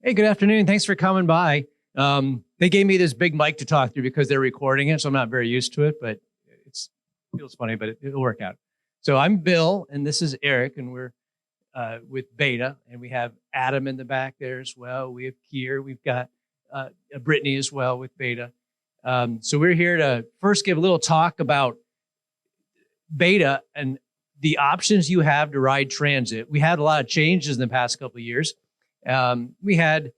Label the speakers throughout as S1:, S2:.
S1: Hey, good afternoon. Thanks for coming by. They gave me this big mic to talk through because they're recording it, so I'm not very used to it, but it feels funny, but it'll work out. So I'm Bill, and this is Eric, and we're with BATA, and we have Adam in the back there as well. We have Kier. We've got Brittany as well with BATA. So we're here to first give a little talk about BATA and the options you have to ride transit. We had a lot of changes in the past couple of years. We had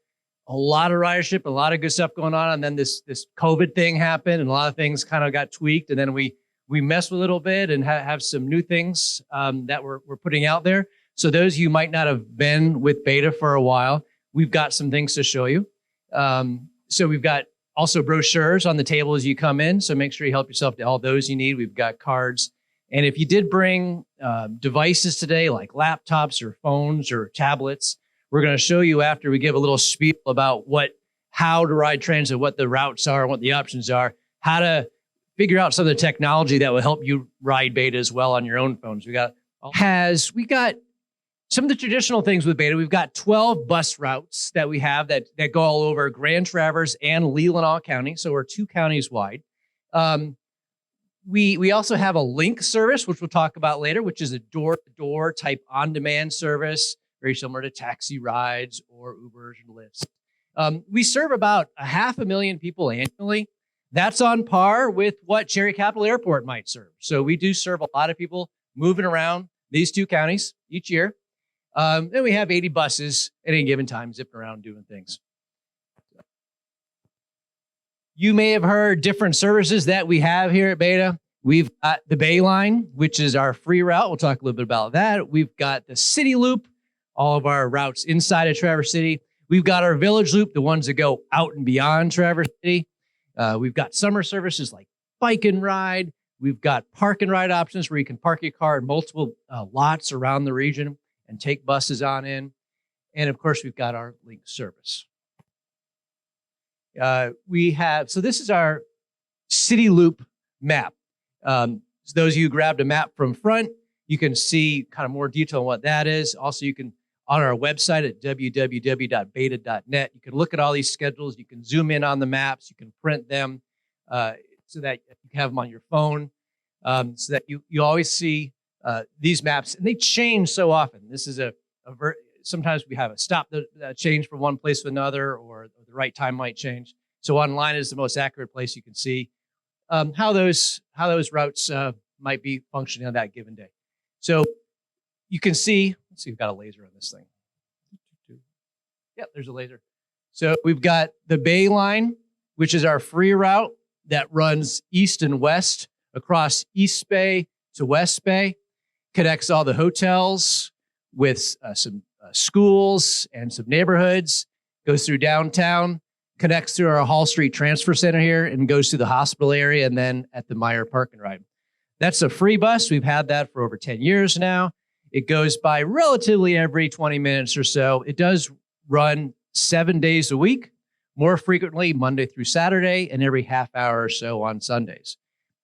S1: a lot of ridership, a lot of good stuff going on, and then this COVID thing happened, and a lot of things kind of got tweaked, and then we messed with a little bit and have some new things that we're putting out there. So those of you might not have been with BATA for a while, we've got some things to show you. So we've got also brochures on the table as you come in, so make sure you help yourself to all those you need. We've got cards. And if you did bring devices today, like laptops or phones or tablets, we're going to show you after we give a little spiel about how to ride transit, what the routes are, what the options are, how to figure out some of the technology that will help you ride BATA as well on your own phones. We got some of the traditional things with BATA. We've got 12 bus routes that we have that go all over Grand Traverse and Leelanau County. So we're 2 counties wide. We also have a link service, which we'll talk about later, which is a door-to-door type on-demand service, very similar to taxi rides or Ubers and Lyfts. We serve about 500,000 people annually. That's on par with what Cherry Capital Airport might serve. So we do serve a lot of people moving around these 2 counties each year. And we have 80 buses at any given time zipping around doing things. You may have heard different services that we have here at BATA. We've got the Bay Line, which is our free route. We'll talk a little bit about that. We've got the City Loop, all of our routes inside of Traverse City. We've got our Village Loop, the ones that go out and beyond Traverse City. We've got summer services like Bike and Ride. We've got park and ride options where you can park your car in multiple lots around the region and take buses on in. And of course, we've got our link service. So this is our City Loop map. So those of you who grabbed a map from front, you can see kind of more detail on what that is. Also, you can, on our website at www.bata.net, you can look at all these schedules. You can zoom in on the maps. You can print them so that you can have them on your phone, so that you always see these maps. And they change so often. This is sometimes we have a stop that change from one place to another, or the right time might change. So online is the most accurate place you can see how those routes might be functioning on that given day. So you can see, let's see, we've got a laser on this thing. Yep, there's a laser. So we've got the Bay Line, which is our free route that runs east and west across East Bay to West Bay, connects all the hotels with some schools and some neighborhoods, goes through downtown, connects through our Hall Street Transfer Center here, and goes to the hospital area and then at the Meyer Park and Ride. That's a free bus. We've had that for over 10 years now. It goes by relatively every 20 minutes or so. It does run 7 days a week, more frequently Monday through Saturday, and every half hour or so on Sundays.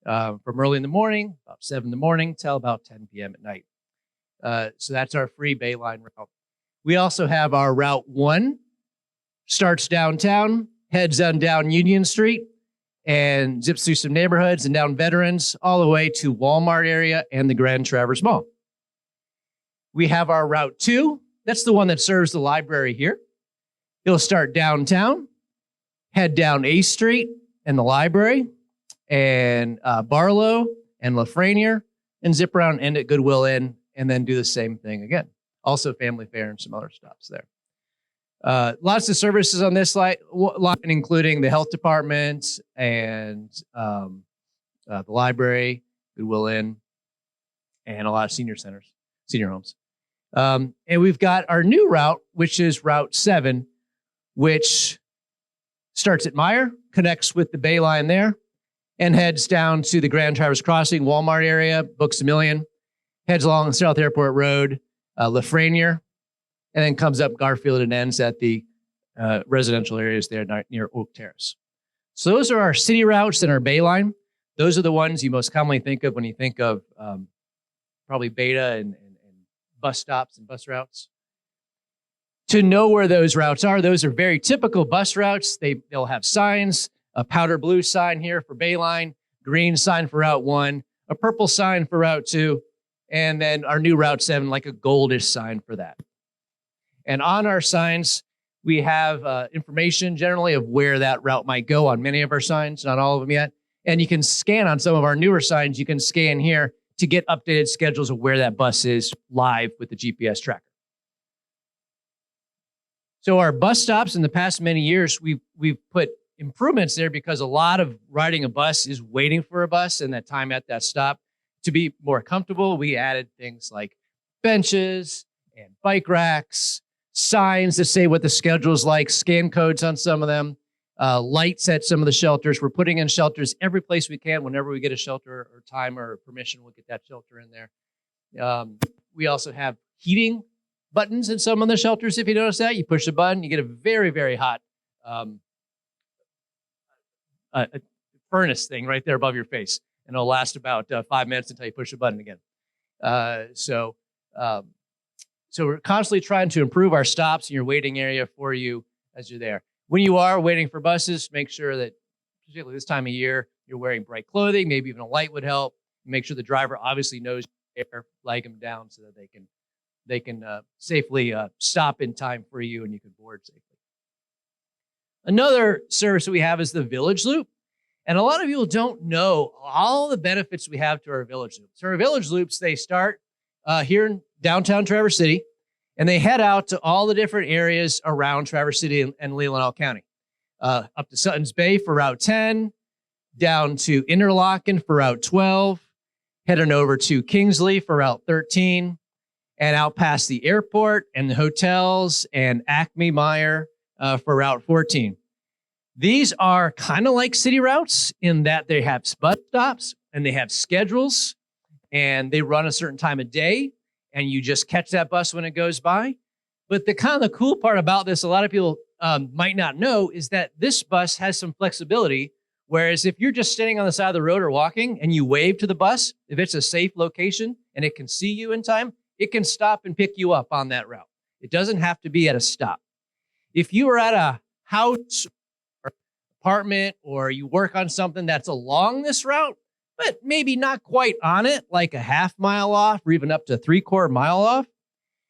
S1: From early in the morning, about 7 in the morning, till about 10 p.m. at night. So that's our free Bay Line route. We also have our Route 1, starts downtown, heads on down Union Street, and zips through some neighborhoods and down Veterans, all the way to Walmart area and the Grand Traverse Mall. We have our Route 2. That's the one that serves the library here. It'll start downtown, head down A Street and the library, and Barlow and Lafreniere, and zip around and end at Goodwill Inn, and then do the same thing again. Also Family Fair and some other stops there. Lots of services on this line, including the health department and the library, Goodwill Inn, and a lot of senior centers, senior homes. And we've got our new route, which is Route 7, which starts at Meyer, connects with the Bay Line there, and heads down to the Grand Traverse Crossing, Walmart area, Books A Million, heads along South Airport Road, Lafreniere, and then comes up Garfield and ends at the residential areas there near Oak Terrace. So those are our city routes and our Bay Line. Those are the ones you most commonly think of when you think of probably BATA and bus stops and bus routes. to know where those routes are. Those are very typical bus routes. They'll have signs, a powder blue sign here for Bayline, green sign for Route 1, a purple sign for Route 2, and then our new Route 7, like a goldish sign for that. And on our signs, we have information generally of where that route might go on many of our signs, not all of them yet. And you can scan on some of our newer signs, you can scan here to get updated schedules of where that bus is live with the GPS tracker. So our bus stops in the past many years, we've put improvements there because a lot of riding a bus is waiting for a bus and that time at that stop. To be more comfortable, we added things like benches and bike racks, signs that say what the schedule is like, scan codes on some of them, lights at some of the shelters. We're putting in shelters every place we can. Whenever we get a shelter or time or permission, we'll get that shelter in there. We also have heating buttons in some of the shelters. If you notice that, you push a button, you get a very, very hot a furnace thing right there above your face. And it'll last about 5 minutes until you push the button again. So we're constantly trying to improve our stops in your waiting area for you as you're there. When you are waiting for buses, make sure that, particularly this time of year, you're wearing bright clothing. Maybe even a light would help. Make sure the driver obviously knows you're there, flag them down so that they can safely stop in time for you and you can board safely. Another service that we have is the Village Loop. And a lot of people don't know all the benefits we have to our Village Loops. So our Village Loops, they start here in downtown Traverse City, and they head out to all the different areas around Traverse City and Leelanau County. Up to Sutton's Bay for Route 10, down to Interlochen for Route 12, heading over to Kingsley for Route 13, and out past the airport and the hotels and Acme Meyer for Route 14. These are kind of like city routes in that they have bus stops and they have schedules and they run a certain time of day and you just catch that bus when it goes by. But the kind of the cool part about this, a lot of people might not know, is that this bus has some flexibility. Whereas if you're just standing on the side of the road or walking and you wave to the bus, if it's a safe location and it can see you in time, it can stop and pick you up on that route. It doesn't have to be at a stop. If you are at a house or apartment or you work on something that's along this route, but maybe not quite on it, like a half mile off or even up to 3/4 mile off,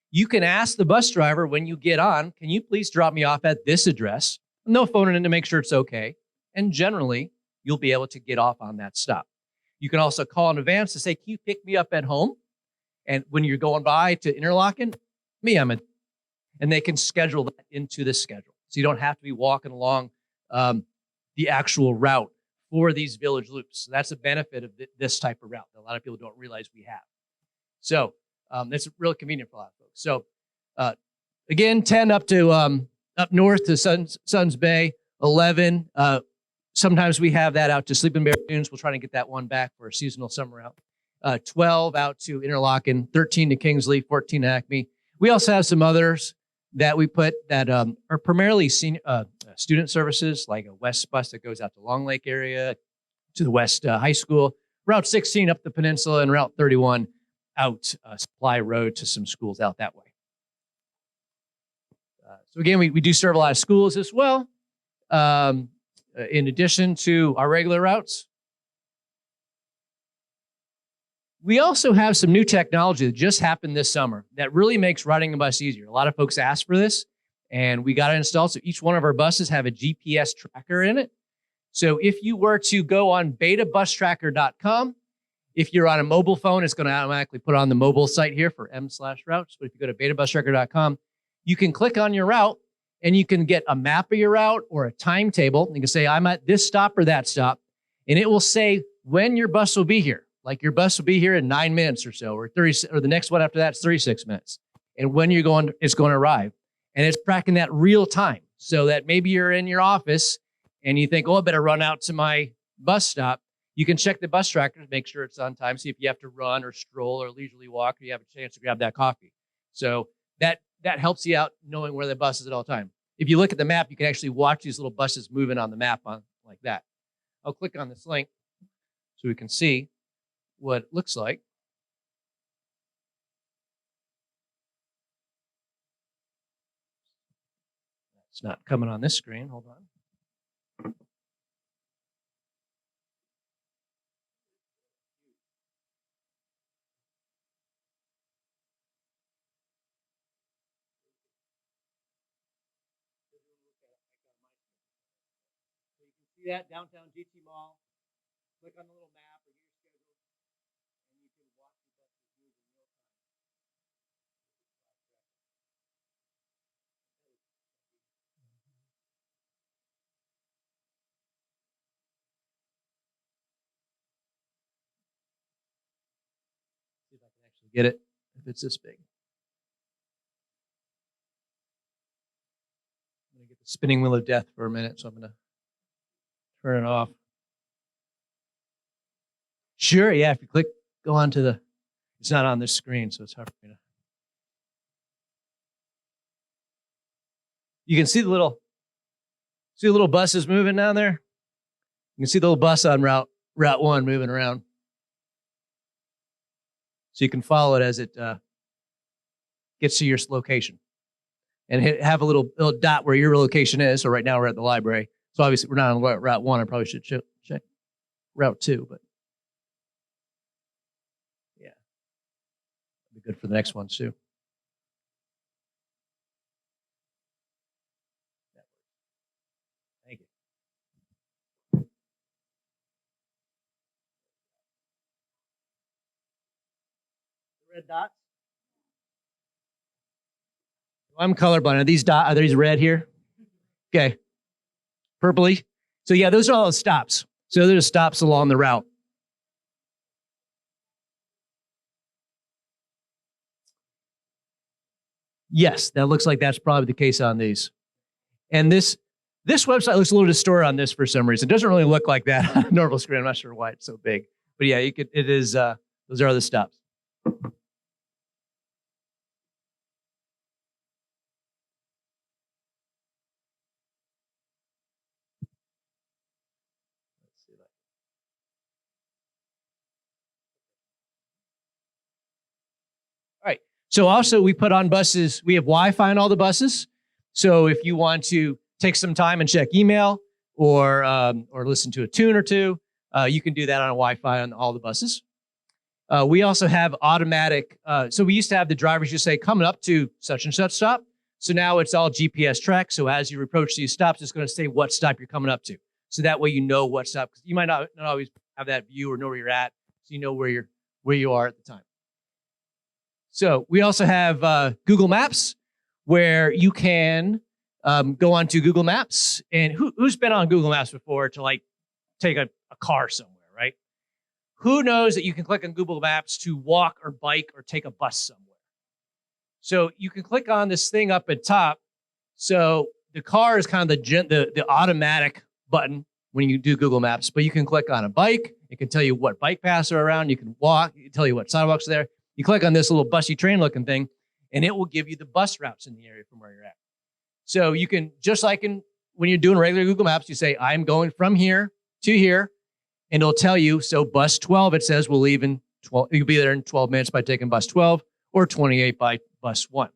S1: you can ask the bus driver when you get on, can you please drop me off at this address? And they'll phone it in to make sure it's okay. And generally, you'll be able to get off on that stop. You can also call in advance to say, can you pick me up at home? And when you're going by to Interlochen, and they can schedule that into the schedule. So you don't have to be walking along the actual route for these Village Loops. So that's a benefit of this type of route that a lot of people don't realize we have. So that's really convenient for a lot of folks. So again, 10 up to up north to Suns Bay, 11. Sometimes we have that out to Sleeping Bear Dunes. We'll try to get that one back for a seasonal summer route. 12 out to Interlochen, 13 to Kingsley, 14 to Acme. We also have some others that we put that are primarily student services, like a West bus that goes out to Long Lake area, to the West High School, Route 16 up the peninsula, and Route 31 out Supply Road to some schools out that way. So again, we do serve a lot of schools as well, in addition to our regular routes. We also have some new technology that just happened this summer that really makes riding a bus easier. A lot of folks asked for this, and we got it installed. So each one of our buses have a GPS tracker in it. So if you were to go on betabustracker.com, if you're on a mobile phone, it's going to automatically put on the mobile site here for m/routes. But if you go to betabustracker.com, you can click on your route, and you can get a map of your route or a timetable. You can say, I'm at this stop or that stop, and it will say when your bus will be here. Like your bus will be here in 9 minutes or so, or 30, or the next one after that's 36 minutes. And when you're going, it's going to arrive. And it's tracking that real time so that maybe you're in your office and you think, oh, I better run out to my bus stop. You can check the bus tracker to make sure it's on time. See if you have to run or stroll or leisurely walk, or you have a chance to grab that coffee. So that helps you out knowing where the bus is at all time. If you look at the map, you can actually watch these little buses moving on the map like that. I'll click on this link so we can see what it looks like. It's not coming on this screen. Hold on. See that downtown GT Mall? Click on the little map or your schedule, and you can watch the buses move in real time. See if I can actually get it if it's this big. I'm going to get the spinning wheel of death for a minute, so I'm going to turn it off. Sure, yeah, if you click, go on to the, it's not on this screen, so it's hard for me to. You can see the little buses moving down there. You can see the little bus on Route 1 moving around. So you can follow it as it gets to your location. And have a little dot where your location is. So right now we're at the library. So obviously we're not on Route 1. I probably should check Route 2, but yeah. It'll be good for the next one too. Thank you. The red dots? I'm colorblind. Are these red here? Okay. Purpley. So yeah, those are all the stops. So they're the stops along the route. Yes, that looks like that's probably the case on these. And this website looks a little distorted on this for some reason. It doesn't really look like that on a normal screen. I'm not sure why it's so big. But yeah, it is, those are the stops. All right. So also we put on buses, we have Wi-Fi on all the buses. So if you want to take some time and check email or listen to a tune or two, you can do that on a Wi-Fi on all the buses. We also have automatic, so we used to have the drivers just say, coming up to such and such stop. So now it's all GPS tracked. So as you approach these stops, it's going to say what stop you're coming up to. So that way you know what stop, because you might not always have that view or know where you're at. So you know where you are at the time. So we also have Google Maps, where you can go onto Google Maps. And who's been on Google Maps before to like take a car somewhere, right? Who knows that you can click on Google Maps to walk or bike or take a bus somewhere? So you can click on this thing up at top. So the car is kind of the automatic button when you do Google Maps, but you can click on a bike. It can tell you what bike paths are around. You can walk. It can tell you what sidewalks are there. You click on this little busy train looking thing, and it will give you the bus routes in the area from where you're at. So you can, just like when you're doing regular Google Maps, you say, I'm going from here to here, and it'll tell you, so bus 12, it says, will leave in 12, you'll be there in 12 minutes by taking bus 12, or 28 by bus 1. It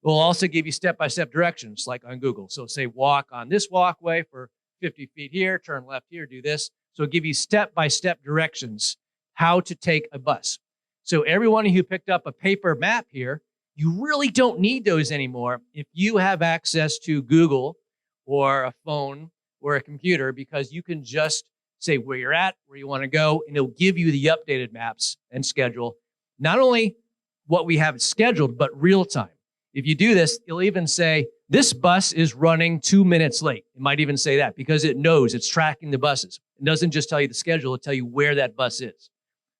S1: will also give you step-by-step directions, like on Google. So say, walk on this walkway for 50 feet here, turn left here, do this. So it'll give you step-by-step directions how to take a bus. So everyone who picked up a paper map here, you really don't need those anymore if you have access to Google or a phone or a computer, because you can just say where you're at, where you want to go, and it'll give you the updated maps and schedule. Not only what we have scheduled, but real time. If you do this, it'll even say, this bus is running 2 minutes late. It might even say that because it knows it's tracking the buses. It doesn't just tell you the schedule, it'll tell you where that bus is.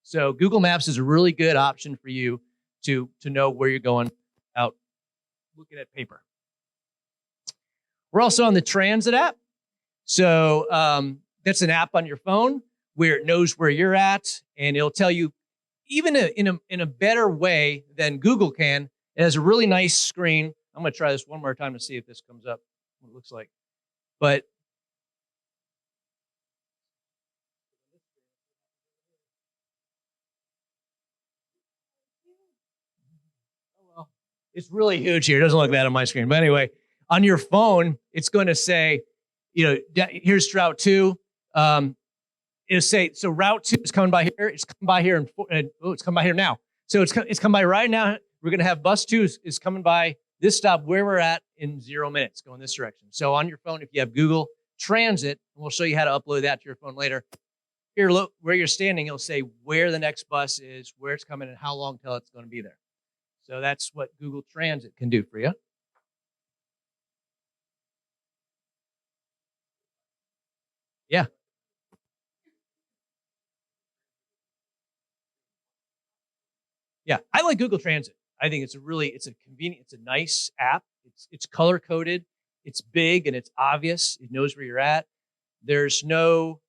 S1: So Google Maps is a really good option for you to know where you're going out looking at paper. We're also on the Transit app. So that's an app on your phone where it knows where you're at, and it'll tell you, even in a better way than Google can. It has a really nice screen. I'm going to try this one more time to see if this comes up, what it looks like. But it's really huge here. It doesn't look that on my screen. But anyway, On your phone, it's going to say, here's route 2. It'll say, so route 2 is coming by here. It's coming by here, it's coming by here now. So it's coming by right now. We're going to have bus 2 is coming by this stop where we're at in 0 minutes, going this direction. So on your phone, if you have Google Transit, and we'll show you how to upload that to your phone later. Here, look where you're standing. It'll say where the next bus is, where it's coming, and how long till it's going to be there. So that's what Google Transit can do for you. Yeah. Yeah, I like Google Transit. I think it's a convenient, it's a nice app. It's color coded, it's big and it's obvious. It knows where you're at. There's no,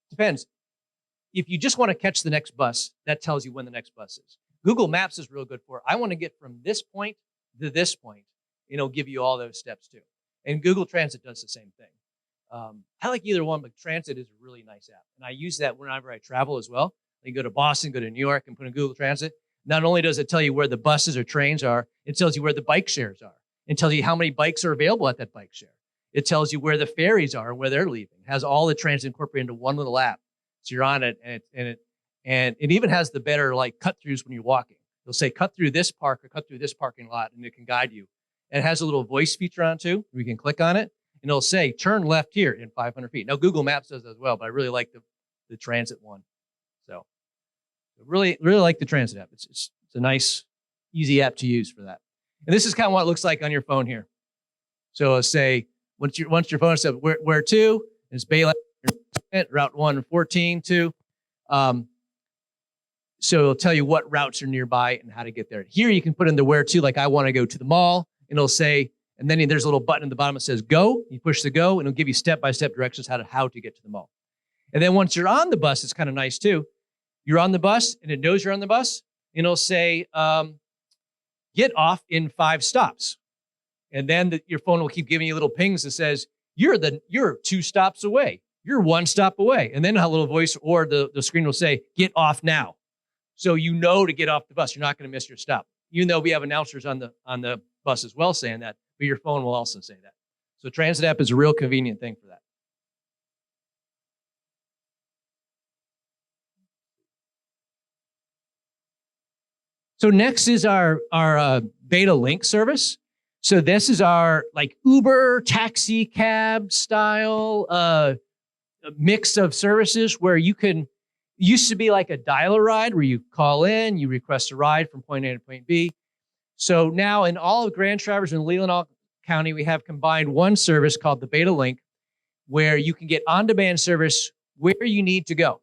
S1: depends. If you just want to catch the next bus, that tells you when the next bus is. Google Maps is real good for, I want to get from this point to this point, and it'll give you all those steps too. And Google Transit does the same thing. I like either one, but Transit is a really nice app. And I use that whenever I travel as well. You go to Boston, go to New York, and put in Google Transit. Not only does it tell you where the buses or trains are, it tells you where the bike shares are. It tells you how many bikes are available at that bike share. It tells you where the ferries are and where they're leaving. It has all the transit incorporated into one little app. So you're on it, and it even has the better like cut throughs when you're walking. It'll say cut through this park or cut through this parking lot, and it can guide you. And it has a little voice feature on it too. We can click on it, and it'll say turn left here in 500 feet. Now Google Maps does that as well, but I really like the transit one. So. Really like the Transit app. It's a nice, easy app to use for that. And this is kind of what it looks like on your phone here. So it'll say, once your phone says where to, it's Bayline, route 114 to. So it'll tell you what routes are nearby and how to get there. Here you can put in the where to, like I want to go to the mall, and it'll say, and then there's a little button at the bottom that says go. You push the go, and it'll give you step-by-step directions how to get to the mall. And then once you're on the bus, it's kind of nice too. You're on the bus, and it knows you're on the bus, and it'll say, get off in 5 stops. And then your phone will keep giving you little pings that says, you're 2 stops away. You're 1 stop away. And then a little voice or the screen will say, get off now. So you know to get off the bus. You're not going to miss your stop. Even though we have announcers on the bus as well saying that, but your phone will also say that. So Transit app is a real convenient thing for that. So next is our BATA Link service. So this is our like Uber taxi cab style mix of services where used to be like a dial a ride where you call in, you request a ride from point A to point B. So now in all of Grand Traverse and Leelanau County, we have combined one service called the BATA Link where you can get on-demand service where you need to go.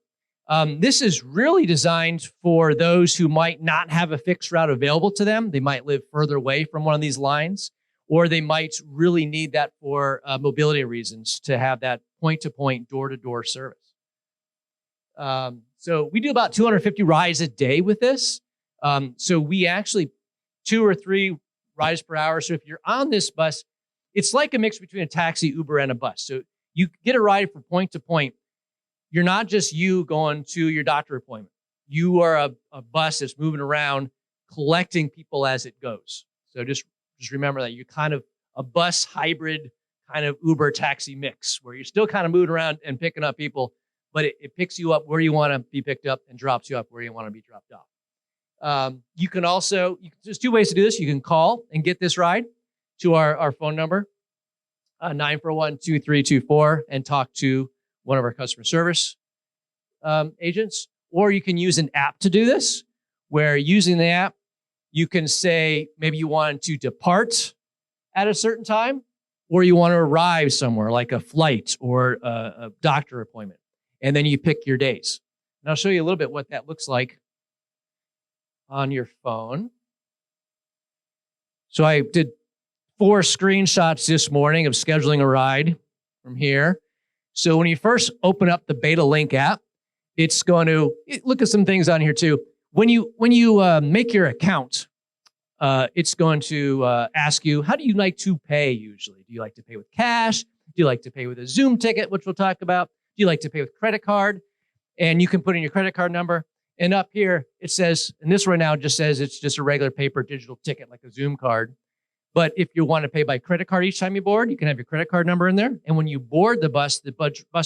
S1: This is really designed for those who might not have a fixed route available to them. They might live further away from one of these lines, or they might really need that for mobility reasons to have that point-to-point, door-to-door service. So we do about 250 rides a day with this. So we actually 2 or 3 rides per hour. So if you're on this bus, it's like a mix between a taxi, Uber, and a bus. So you get a ride from point to point. You're not just you going to your doctor appointment. You are a bus that's moving around, collecting people as it goes. So just remember that you're kind of a bus hybrid, kind of Uber taxi mix, where you're still kind of moving around and picking up people, but it picks you up where you want to be picked up and drops you up where you want to be dropped off. You can also, there's 2 ways to do this. You can call and get this ride to our phone number, 941-2324, and talk to one of our customer service agents, or you can use an app to do this, where using the app, you can say maybe you want to depart at a certain time, or you want to arrive somewhere like a flight or a doctor appointment, and then you pick your days. And I'll show you a little bit what that looks like on your phone. So I did 4 screenshots this morning of scheduling a ride from here. So when you first open up the BATA Link app, it's going to look at some things on here too. When you make your account, it's going to ask you, how do you like to pay usually? Do you like to pay with cash? Do you like to pay with a Zoom ticket, which we'll talk about? Do you like to pay with credit card? And you can put in your credit card number. And up here, it says, and this right now just says it's just a regular paper digital ticket like a Zoom card. But if you want to pay by credit card each time you board, you can have your credit card number in there. And when you board the bus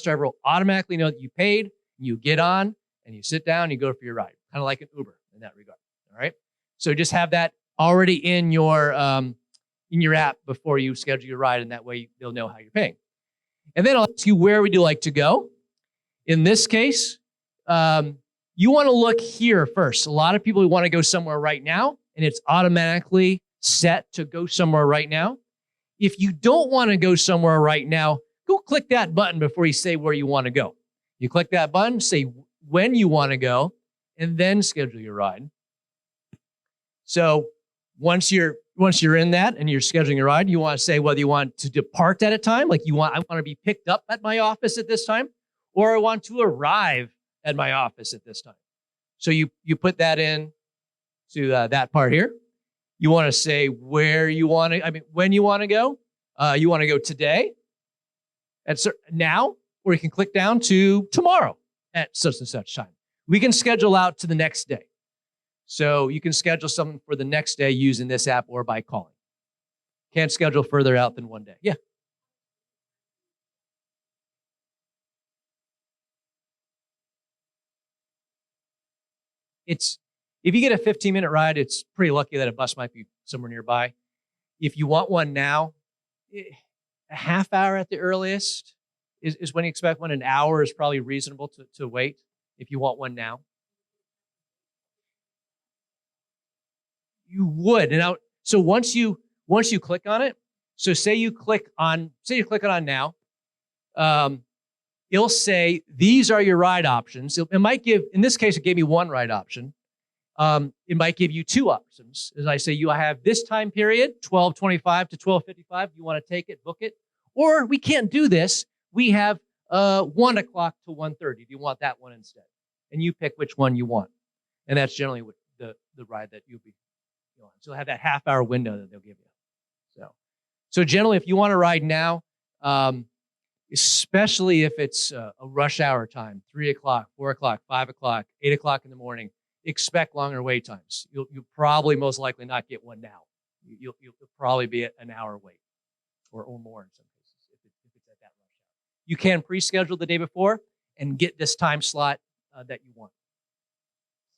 S1: driver will automatically know that you paid. You get on and you sit down and you go for your ride, kind of like an Uber in that regard. All right. So just have that already in your app before you schedule your ride, and that way they'll know how you're paying. And then I'll ask you, where would you like to go? In this case, you want to look here first. A lot of people want to go somewhere right now, and it's automatically set to go somewhere right now. If you don't want to go somewhere right now, go click that button before you say where you want to go. You click that button, say when you want to go, and then schedule your ride. So once you're in that and you're scheduling your ride, you want to say whether you want to depart at a time, like I want to be picked up at my office at this time, or I want to arrive at my office at this time. So you put that in to that part here. You want to say when you want to go. You want to go today, now, or you can click down to tomorrow at such and such time. We can schedule out to the next day. So you can schedule something for the next day using this app or by calling. Can't schedule further out than one day. Yeah. If you get a 15-minute ride, it's pretty lucky that a bus might be somewhere nearby. If you want one now, a half hour at the earliest is when you expect one. An hour is probably reasonable to wait if you want one now. You would. So once you click on it, so say you click on now, it'll say, these are your ride options. It might give, in this case, it gave me one ride option. It might give you two options. As I say, you have this time period, 12:25 to 12:55. You want to take it, book it. Or we can't do this. We have 1 o'clock to 1:30. Do you want that one instead? And you pick which one you want. And that's generally what the ride that you'll be on. So you'll have that half-hour window that they'll give you. So generally, if you want to ride now, especially if it's a rush hour time, 3 o'clock, 4 o'clock, 5 o'clock, 8 o'clock in the morning, expect longer wait times. You'll probably most likely not get one now. You'll probably be at an hour wait or more in some cases if it's at that rush hour. You can pre-schedule the day before and get this time slot that you want.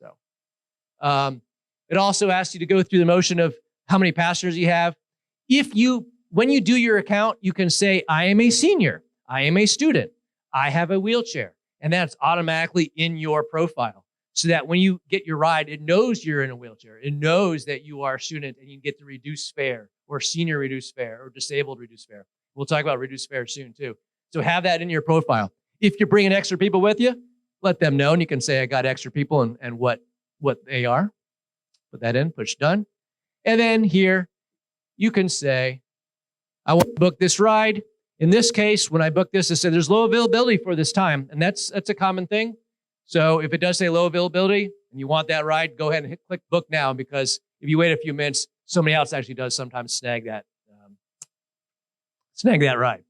S1: So it also asks you to go through the motion of how many passengers you have. When you do your account, you can say, I am a senior, I am a student, I have a wheelchair, and that's automatically in your profile. So that when you get your ride, it knows you're in a wheelchair. It knows that you are a student and you can get the reduced fare or senior reduced fare or disabled reduced fare. We'll talk about reduced fare soon too. So have that in your profile. If you're bringing extra people with you, let them know and you can say, I got extra people and what they are. Put that in, push done. And then here you can say, I want to book this ride. In this case, when I book this, it said there's low availability for this time. And that's a common thing. So if it does say low availability and you want that ride, go ahead and click book now, because if you wait a few minutes, somebody else actually does sometimes snag that ride.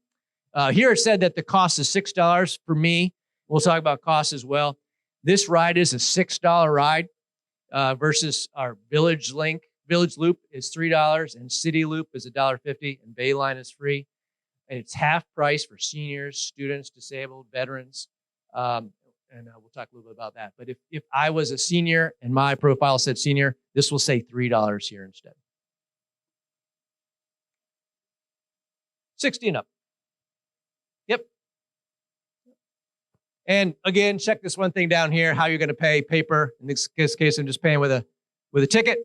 S1: Here it said that the cost is $6 for me. We'll talk about costs as well. This ride is a $6 ride versus our Village Loop is $3 and City Loop is $1.50 and Bayline is free. And it's half price for seniors, students, disabled, veterans. And we'll talk a little bit about that. But if I was a senior and my profile said senior, this will say $3 here instead. 60 and up. Yep. And again, check this one thing down here, how you're going to pay paper. In this case, I'm just paying with a ticket.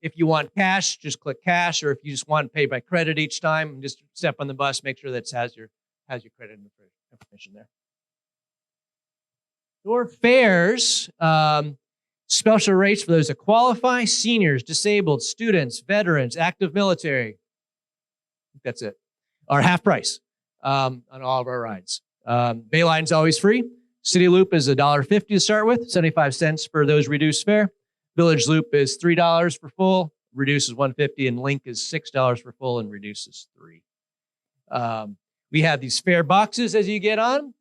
S1: If you want cash, just click cash. Or if you just want to pay by credit each time, just step on the bus, make sure that it has your credit information there. Your fares, special rates for those that qualify, seniors, disabled, students, veterans, active military. That's it. Are half price on all of our rides. Bayline's always free. City Loop is $1.50 to start with, 75 cents for those reduced fare. Village Loop is $3 for full, reduces $1.50, and Link is $6 for full and reduces $3. We have these fare boxes as you get on.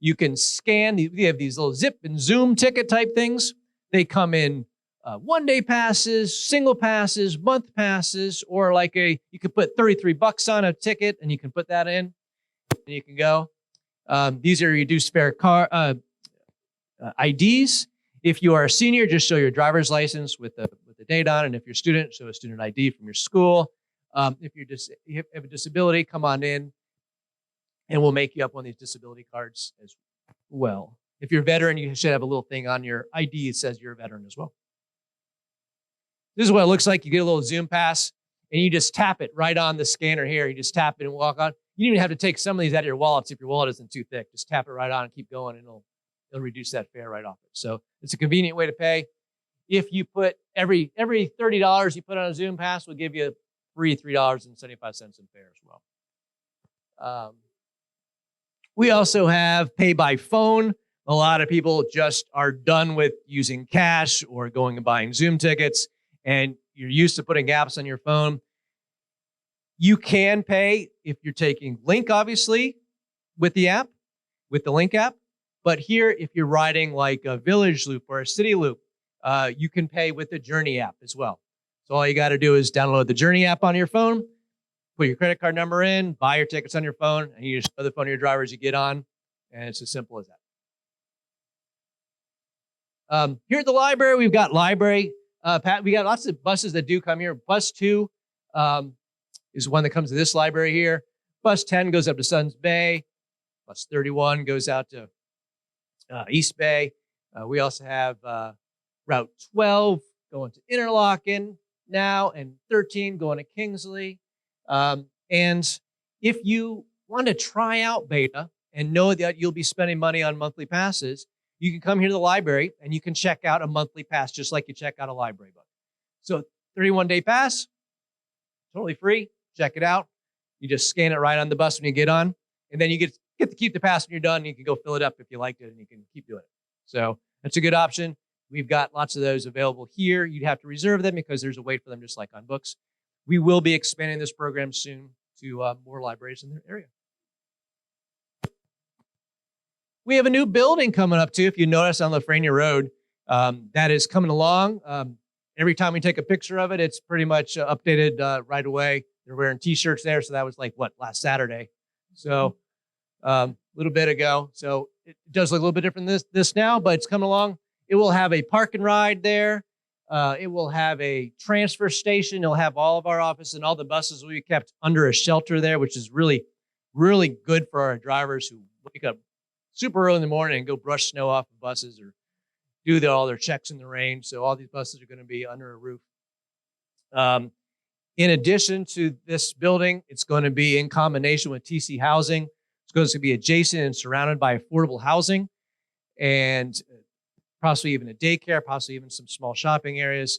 S1: You can scan. We have these little zip and zoom ticket type things. They come in one-day passes, single passes, month passes, or you could put $33 on a ticket and you can put that in and you can go. These are reduced fare car IDs. If you are a senior, just show your driver's license with the date on, and if you're a student, show a student ID from your school. If you have a disability, come on in, and we'll make you up one of these disability cards as well. If you're a veteran, you should have a little thing on your ID that says you're a veteran as well. This is what it looks like. You get a little Zoom pass, and you just tap it right on the scanner here. You just tap it and walk on. You don't even have to take some of these out of your wallets if your wallet isn't too thick. Just tap it right on and keep going, and it'll reduce that fare right off it. So it's a convenient way to pay. If you put every $30 you put on a Zoom pass, will give you free $3.75 in fare as well. We also have pay by phone. A lot of people just are done with using cash or going and buying Zoom tickets, and you're used to putting apps on your phone. You can pay if you're taking Link, obviously, with the app, with the Link app. But here, if you're riding like a Village Loop or a City Loop, you can pay with the Journey app as well. So all you got to do is download the Journey app on your phone, put your credit card number in, buy your tickets on your phone, and you just show the phone of your driver as you get on, and it's as simple as that. Here at the library, we've got library. We got lots of buses that do come here. Bus 2 is one that comes to this library here. Bus 10 goes up to Suns Bay. Bus 31 goes out to East Bay. We also have Route 12 going to Interlaken now, and 13 going to Kingsley. And if you want to try out BATA and know that you'll be spending money on monthly passes, you can come here to the library and you can check out a monthly pass just like you check out a library book. So 31-day pass, totally free. Check it out. You just scan it right on the bus when you get on, and then you get to keep the pass when you're done. And you can go fill it up if you liked it, and you can keep doing it. So that's a good option. We've got lots of those available here. You'd have to reserve them because there's a wait for them just like on books. We will be expanding this program soon to more libraries in their area. We have a new building coming up too. If you notice on Lafrenia Road, that is coming along. Every time we take a picture of it, it's pretty much updated right away. They're wearing T-shirts there, so that was like last Saturday, so a little bit ago. So it does look a little bit different than this now, but it's coming along. It will have a park and ride there. It will have a transfer station. It'll have all of our offices, and all the buses will be kept under a shelter there, which is really, really good for our drivers who wake up super early in the morning and go brush snow off of buses or do all their checks in the rain. So all these buses are going to be under a roof. In addition to this building, it's going to be in combination with TC Housing. It's going to be adjacent and surrounded by affordable housing, and possibly even a daycare, possibly even some small shopping areas.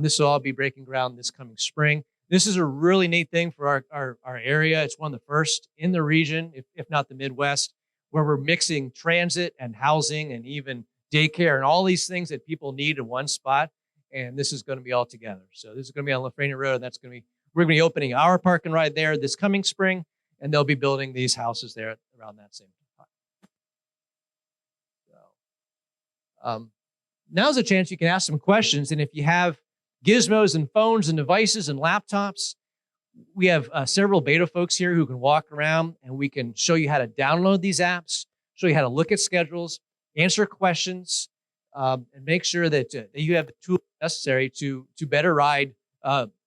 S1: This will all be breaking ground this coming spring. This is a really neat thing for our area. It's one of the first in the region, if not the Midwest, where we're mixing transit and housing and even daycare and all these things that people need in one spot. And this is going to be all together. So this is going to be on Lafrenia Road. And we're going to be opening our park and ride there this coming spring, and they'll be building these houses there around that same time. So, now's a chance you can ask some questions. And if you have gizmos and phones and devices and laptops, we have several BATA folks here who can walk around, and we can show you how to download these apps, show you how to look at schedules, answer questions, and make sure that you have the tools necessary to better ride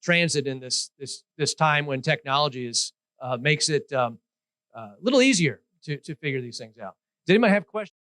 S1: transit in this time when technology makes it a little easier to figure these things out. Does anybody have questions?